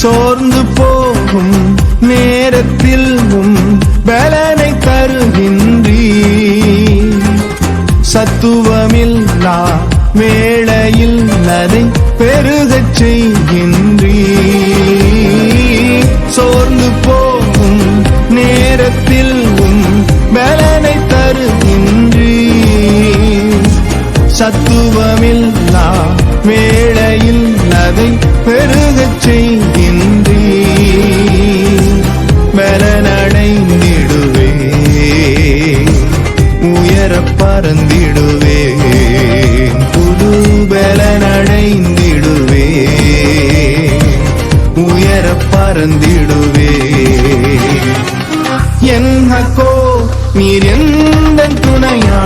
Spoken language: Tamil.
சோர்ந்து போகும் நேரத்தில் பலனை தருகின்றீர். சத்துவமில்லா வேளையில் அதை பெருகச் செய்கின்றீர். சோர்ந்து போகும் நேரத்தில் பலனை தருகின்றீர். சத்துவமில்லா வேளையில் அதை பெருகச் செய்கின்றீர். பலனடைந்திடுவே, உயர பறந்திடுவே, புது பலனடைந்திடுவே, உயர பறந்திடுவே. என் ஹக்கோ நீர் எந்த துணையா